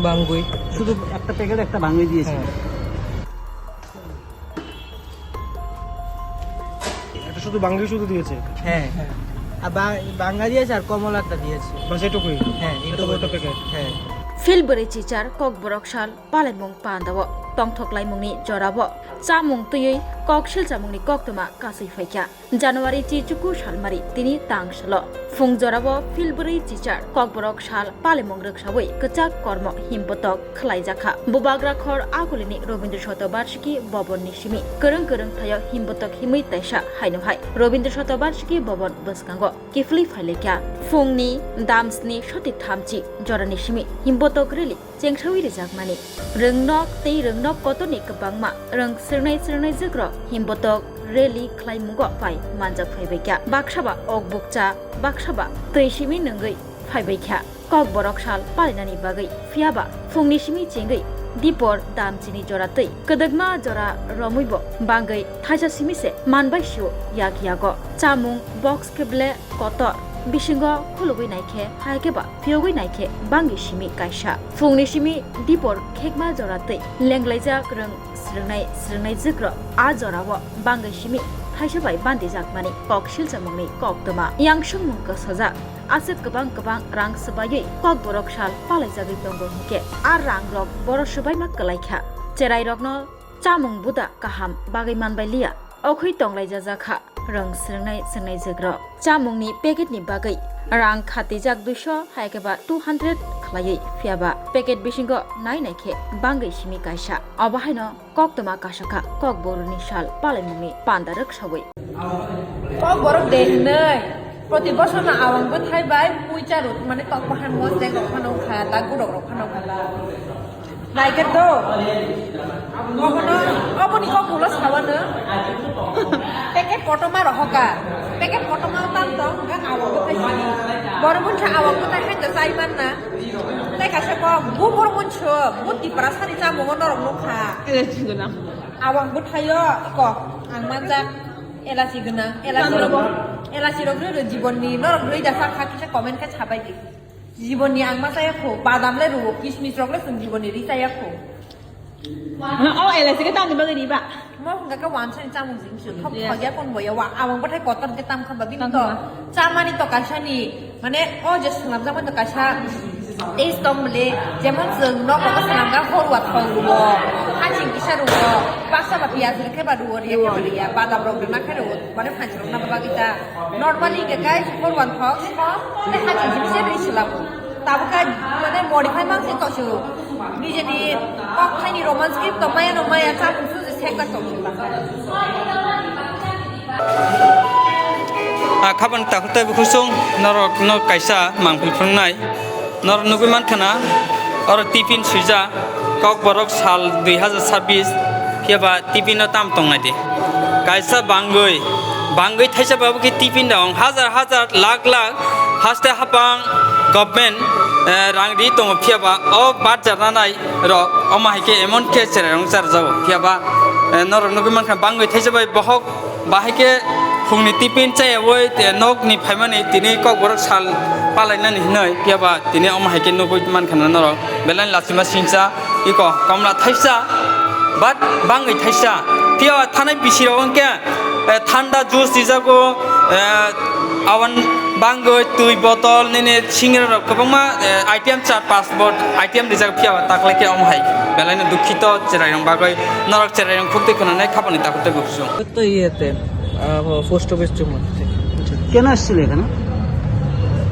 Bangui শুধু একটা packet একটা বাঙ্গুই দিয়েছে। এটা শুধু বাঙ্গুই শুধু দিয়েছে? হ্যাঁ আর বাঙ্গা দিয়েছে আর কমলাটা দিয়েছে বাস এটুকুই? হ্যাঁ এত বড় প্যাকেট? হ্যাঁ फिलबरी चिचार ककबरक साल पालाइमुं पान्दाव तंथक्लाइमुंनि जराव चामुं तुयै ककशिल चामुंनि कक्तमा कासै फैख्या जानुवारि चिचुकु सालमारि तिनि तांसल फुं जराव फिलबरी चिचार ककबरक साल पालाइमुं रक्सावै कचाक कर्म हिमबतक खलाइजाखा बुबाग्रा खर आगुलिनि रबीन्द्र शतबार्षिकी भवननि सिमि करं करं थाय हिमबतक हिमै ताइसा हाइनुहाय रबीन्द्र शतबार्षिकी भवन बसकांगो किफलि फाइलेख्या फुंनि दामस्नि सति थामचि जरानि सिमि हिमबतक रेलि चेंसावि रिजाकमानि रोंनक तै रोंनक कतनि गोबांमा रों सिरनाय जोग्र हिमबतक रेलि ख्लाइमुगो फाइ मानजाक फाइबायख्या बाक्साबा अकबुकचा बाक्साबा तैसिमि नंगै फाइबायख्या ककबरक साल पालिनानि बागै फियाबा फुंनि सिमि चेंगै दीपर दामचिनि जरा तै कदगमा जरा रमुइबो बांगै थाइसा सिमिसे मानबाय सिउ यागियागो चामुं बक्स केबले कतर बिसिंगो खुलुगै नायखे हायकेबा फियोगै नायखे बांगि सिमि कायसा फुंनि सिमि दीपर खेगमा जरा तै लेंग्लाइजा रों सिरनाय जोग्र आ जरावो बांगै सिमि थाइसाबाय बान्दि जाकमानि ककशिल चामुंनि कक्तमा यांसुं मुंखो सजा आसे गोबां रां सोबायै ककबरक साल पालायजागै दंगो हिके आर रां रक बर सोबायमा कलायखा चेराइरगनो चामुं बुदा काहाम बागै मानबाय लिया अखै तंलायजा जाखा रों सिरनाय जोग्र चामुंनि पेकेटनि बागै रां खातिजाक 200 हायकेबा 200 खलायै फियाबा पेकेट बिसिंगो नायनायखे बांगै सिमि कायसा अबाहायनो कक्तमा कासाखा ककबरनि साल पालायमुंनि पान्दा रक्सावै ककबरक देहनै प्रति बছর না আওয়াংবো থাইবাই পুইচারু মানে তকবাহান মজে গখানো খা লা গুড়ক রখানো খা নাইকে তো অবনি ককুলো সাবানো পেকেট কটমা রহকা পেকেট কটমা তাম তো আওয়াংবো থাইছি বড়মুনছা আওয়াংবো থাই হাইতে চাইমান না তাই কাছে ক বু বড়মুনছো বুতি প্রাসানি চামু নরক নখা এলাচিগনা আওয়াংবো থাইयो ক आंमानजा एलासि गोनां एलासि रग्रो जीवननि नरग्रै दासा खाकिसा कमेन्ट का छाबायदि जीवननि आंमा जायाखौ बादामले रुवो किसमिस रग्रो जों जीवननि रि जायाखौ एलासि के ताम नि बागै निबा म हुंगा का वानसानि चामुं जिंसु थप खया कोन बयवा आवं बथाय कतन के ताम खबा बिन तो चामानि तो कासानि माने अ जे सलाम जामन तो कासा टेस्ट दमले जेमन जों नक को सलामगा हरवा थावो हासिं किसा रुवो पासा बा पियाज के बा रुवो रिया बादाम रग्रो ना खारो माने फांजरो ना बागिता नॉर्मली के गाय हरवान थाव ने हासिं जिसे रिसलाम ताबका माने मडिफाई मांसे तसु निजेनि कक्खाइनि रोमान्स स्क्रिप्ट तो माया चामुं सुजे सेका तो खाबान ताखुताय बुखुसुं नरक न कायसा मांफिलफुंनाय नर नुगै मानखाना और टिफिन सुजा ककबरक साल 2026 फियाबा टिफिन ताम तंनायदि कायसा बांगै थाइसा बाबु कि टिफिन दं हजार लाख हास्ते हापां गभर्नमेंट रांगि दङ फियाबा अ बात जानाय र अमाहिके एमन के चेरायरग जार जाव फियाबा नर नुगै मानखाना बांगै थाइसा बाय बहक बाहायके फुंनि टिफिन चायवै नकनि फायमानि दिनै ककबरक साल पालायनानै हिनै फियाबा दिनै अमाहिके नुगै मानखाना नर बेलान लासिमा सिंसा इको कमला थाइसा बाट बांगै थाइसा फियाबा थानाय बिसिराव अंके ঠান্ডা জুস दिजागो आवन बांगै दुई बटल नेने सिंगरा गोबांमा आइटेम 4-5 बट आइटेम दिजागो फियाबा ताकलायके अमहाय बेलायनो दुखित चेरायरं बागै नरक चेरायरं खुब देखनानै खाबानि ताकुते गुसुं তো ইয়েতে পোস্ট অফিস মধ্যে কেন আসছিল এখানে?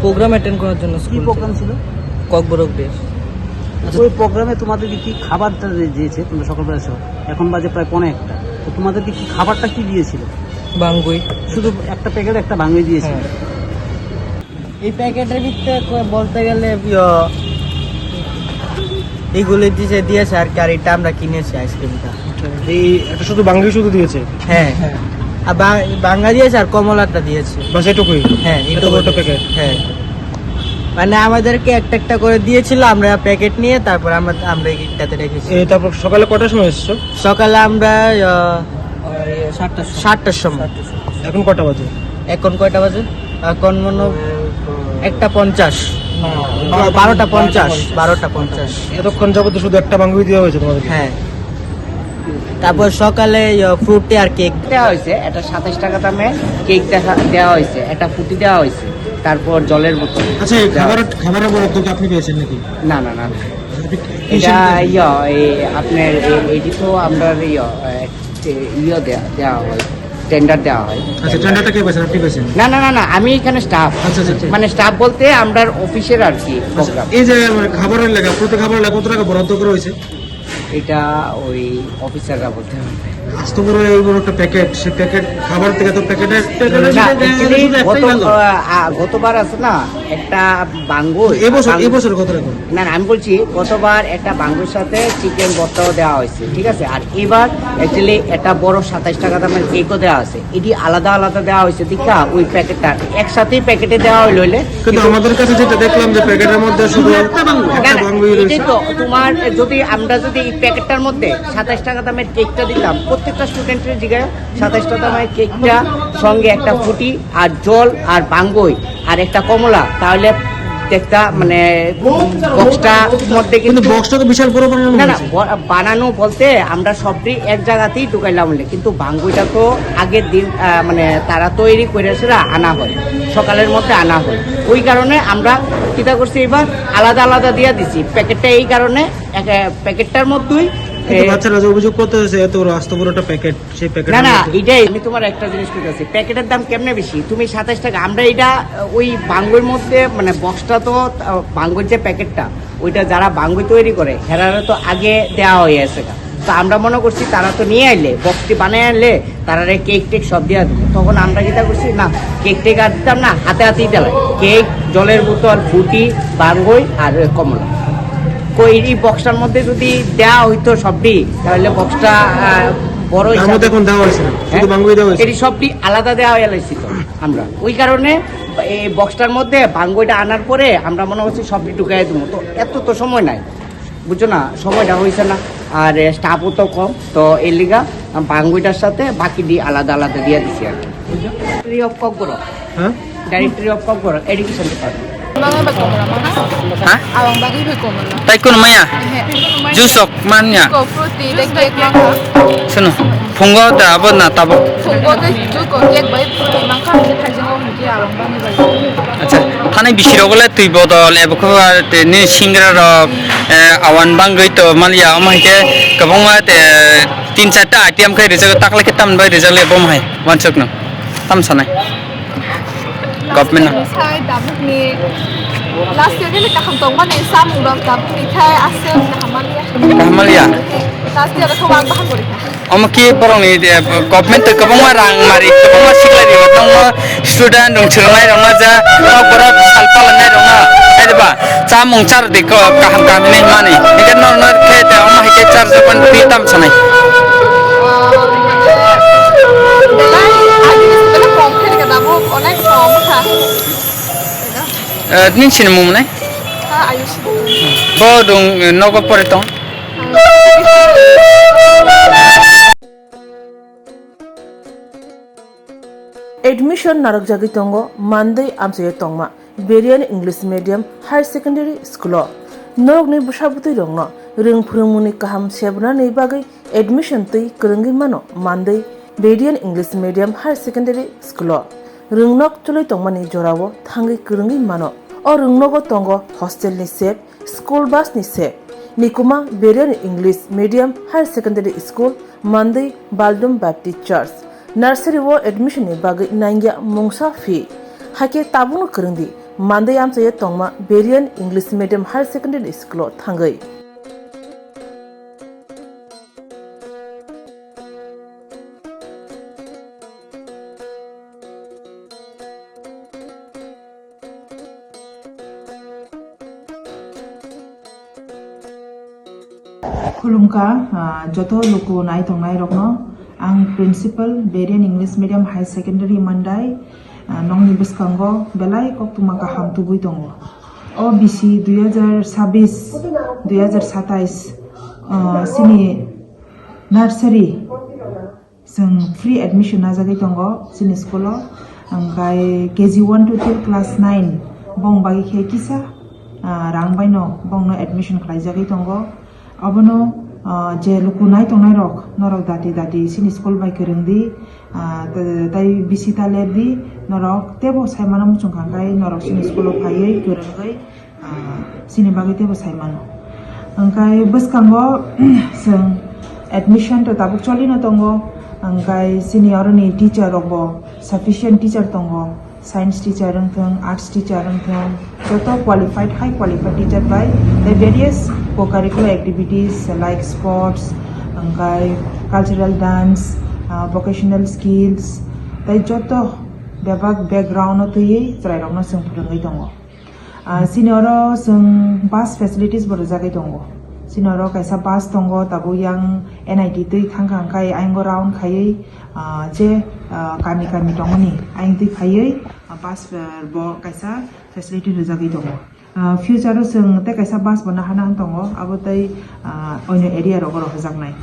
প্রোগ্রাম অ্যাটেন্ড করার জন্য। কি প্রোগ্রাম ছিল? ককবরক ডে। ওই প্রোগ্রামে তোমাদেরকে কি খাবারটা দিয়েছে? তোমরা সকালবেলা এসো, এখন বাজে প্রায় 1:15, তো তোমাদেরকে কি খাবারটা কি দিয়েছিল? বাঙ্গুই শুধু একটা প্যাকেট একটা বাঙ্গুই দিয়েছিল। এই প্যাকেটের ভিতরে বলতে গেলে এইগুলো দিয়েছে আর কি, আর এটা আমরা কিনেছি আইসক্রিমটা। এই এটা শুধু বাঙ্গুই শুধু দিয়েছে? হ্যাঁ আর বাঙ্গা দিয়েছে আর কমলাটা দিয়েছে, বাস এটুকুই? হ্যাঁ এত বড় প্যাকেট? হ্যাঁ মানে আমাদেরকে একটা করে দিয়েছিল, আমরা প্যাকেট নিয়ে তারপর আমরা এইটাতে রেখেছি। তারপর সকালে কটার সময় এসছো? সকালে আমরা 7টার সময়। এখন কটা বাজে? এখন কয়টা বাজে? এখন মনে 1:50। 12:50 12:50। এতক্ষণ যাবত শুধু একটা বাঙ্গুই দেওয়া হয়েছে তোমাদের? হ্যাঁ, তারপর সকালে ফ্রুটি আর কেক দেওয়া হয়েছে, একটা 27 টাকা দামে কেক দেওয়া হয়েছে, একটা ফুটি দেওয়া হয়েছে, তারপর জলের বোতল। আচ্ছা, এই খাবারের বরাদ্দ কি আপনি পেয়েছেন নাকি? না না না, এটা আপনার এটি তো আমরা দেওয়া হয়, টেন্ডার দেওয়া হয়। আচ্ছা, টেন্ডারটা কে পেয়েছেন? আপনি পেয়েছেন? না না না না, আমি এখানে স্টাফ। আচ্ছা আচ্ছা। মানে স্টাফ বলতে আমরা অফিসের আর কি প্রোগ্রাম। এই যে খাবারের লেখা, প্রতি খাবারের লেখা কত টাকা বরাদ্দ করা হয়েছে? এটা ওই অফিসাররা বলতে হবে। আস্ত বড় এই বড় একটা প্যাকেট, সেই প্যাকেট খাবার থেকে তো প্যাকেটের না, actually গতবার আছে না একটা বাঙ্গুর, এবছর কত টাকা? না না, আমি বলছি গতবার একটা বাঙ্গুর সাথে চিকেন ভর্তাও দেওয়া হয়েছে, ঠিক আছে। আর এবার অ্যাকচুয়ালি একটা বড় 27 টাকা দামের কেকও দেওয়া আছে। এটি আলাদা আলাদা দেওয়া হয়েছে দীক্ষা, ওই প্যাকেটটা একসাথেই প্যাকেটে দেওয়া হইলে। কিন্তু আমাদের কাছে যেটা দেখলাম যে প্যাকেটের মধ্যে শুধু একটা বাঙ্গুই রয়েছে। তো তোমার আমরা যদি এই প্যাকেটটার মধ্যে 27 টাকা দামের কেকটা দিতাম, প্রত্যেকটা স্টুডেন্টের জায়গায় 27 টাকা দামের কেকটা সঙ্গে একটা ফুটি আর জল আর বাঙ্গুই আর একটা কমলা, তাহলে দেখতা মানে বক্সটার মধ্যে কিন্তু বক্সটা তো বিশাল বড় বানানো। না না, বানানো বলতে আমরা সবটি এক জায়গাতেই ঢুকাইলাম বলে, কিন্তু বাঙ্গুইটা তো আগের দিন মানে তারা তৈরি করে সেটা আনা হয়, সকালের মধ্যে আনা হয়। ওই কারণে আমরা কিতা করছি, এবার আলাদা আলাদা দিয়ে দিছি প্যাকেটটা। এই কারণে প্যাকেটটার মধ্যেই বাচ্চারা যে অভিযোগ করতেছে এত বড় আস্ত বড় একটা প্যাকেট, সেই প্যাকেট না না, এটাই আমি তোমার একটা জিনিস করতেছি, প্যাকেটের দাম কেমনে বেশি? তুমি 27 টাকা, আমরা এটা ওই বাঙ্গুর মধ্যে মানে বক্সটা তো বাঙ্গুর যে প্যাকেটটা ওইটা যারা বাঙ্গুই তৈরি করে হেরারে তো আগে দেওয়া হয়ে আছে। তো আমরা মনে করছি তারা তো নিয়ে আইলে বক্সটি বানিয়ে আনলে তারা কেক টেক সব দিয়ে দিবে। তখন আমরা যেটা করছি, না কেক টেক আর দিতাম না, হাতে হাতেই দিলাম কেক, জলের বোতল, ফুটি, বাঙ্গুই আর কমলা। এই বক্সটার মধ্যে যদি দেওয়া হইতো সবটি, তাহলে বক্সটা বড় এটি সবটি আলাদা দেওয়া হয়ে গেছে। তো আমরা ওই কারণে এই বক্সটার মধ্যে বাঙ্গুইটা আনার পরে আমরা মনে হচ্ছে সবটি ঢুকাই দেবো। তো এত তো সময় নাই, বুঝছো না, সময়টা হয়েছে না, আর স্টাফও তো কম। তো এই লিগা বাঙ্গুইটার সাথে বাকি দিয়ে আলাদা আলাদা দিয়ে দিচ্ছি আর কি। Directory of kokborok, directory of kokborok education department. Hah? Awang bagi hui ko mana? Tai kun maya? Jusok manya? Ko fruity dek dek mangka. Seno. Phungo da abo na tabo. Fungo dek ju ko dek bai fruity mangka je thajing o mudi awang bagi bai. আচ্ছা, থানায় বিশির বলে তুই বদল এবক নি Singra rock Awan বাঙ্গই তো মালিয়া আমাইকে গোबां मा 3-4টা item খাই result তাকলে কে তাম বাই রেজাল্ট এবম হাই ওয়ানসক ন তাম সানাই government Sai dabuk ni last year ni kahantong man ni Chamung dam dabuk ni khai asem kahamalia. Kahamkhe Last year ko wang bahan bori. Amaki porong ni government to গোबां मा rang mari গোबां मा siklai ni tong student dong chirnai rong ja Kokborok salpalanai rong aiba Chamung char de ko Kahamkhe ni mani ekan nor khe te ama hike char japan pitam sanai Belai agi ni kom khe ka dabuk onek kom kha. nin sin mum nai Ha ayush. bo dong nogo pore tong Admission narok jagi tongo Monday amsaye tongma Berian English Medium Higher Secondary School norok ni bushabuti rongno ring phurungmuni kaham sebna nei bagai admission tui kerenggi mano Monday Berian English Medium Higher Secondary School ringnok chulai tongmani jorawo thangi kerenggi mano o ringnogo tongo hostel ni sep school bus ni sep nikuma Berian English Medium Higher Secondary School Monday Baldum Baptist Church Nursery wo admission ni bagai nangya mungsa fee hake tabung kerengdi Monday amsaye tongma Berian English Medium Higher Secondary School thangai Wngkha joto loko nai tongnai rokno ang principal Berian English Medium High Secondary Mandai nongni biskango belai koktuma kaham tubui tongo o BC 2026-2027 sini nursery sing free admission najagi tongo sini school angkai KG 1 to till class 9 bong bagi khe kisa rang bai no bongno admission khlaijagui tongo abono je luku nai tongnai rok norok dati sini school bai kerengdi tai bisita lerdi norok tebo saimano muchung khangkai norok sini school phaiei kerengai sini bagai tebo saimano angkai bwskango sing admission to tabuk cholino tongo angkai sini aroni teacher rok bo sufficient teacher tongo science teacher rengthong arts teacher rengthong joto qualified high qualified teacher by the various co-curricular activities like sports angkai cultural dance vocational skills tai joto bebak background tui Chwrairog no sing phurungai tongo sini oro sing bus facilities bo jagai tongo sini oro kaisa bus tongo tabu yang NIT tui khangkhai aingo round khaiei je kami tongoni aing tui khaiei bus bo kaisa facility jagai tongo future sing te kaisa bus bo nahana tongo abo tai oino area ro hojaknai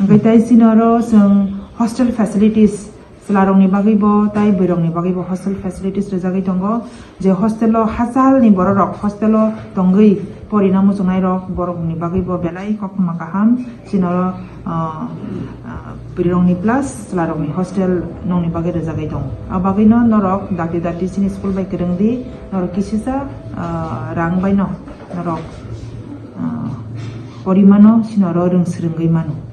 angkai tai sini oro sing hostel facilities Chwrairog ni bagui bo tai Boirog ni bagui bo hostel facilities jagai tongo je hostel o hasal ni borok rok hostel o tongui porina muchungnai rok borok ni bagui bo belai kokma kaham sinoro Boirog ni plus Chwrairog ni hostel nong ni bagui jagai tongo abagui no norok dati sini school bai kerengdi norok kisisa rang bai no norok porimano sinoro rungsrungui mano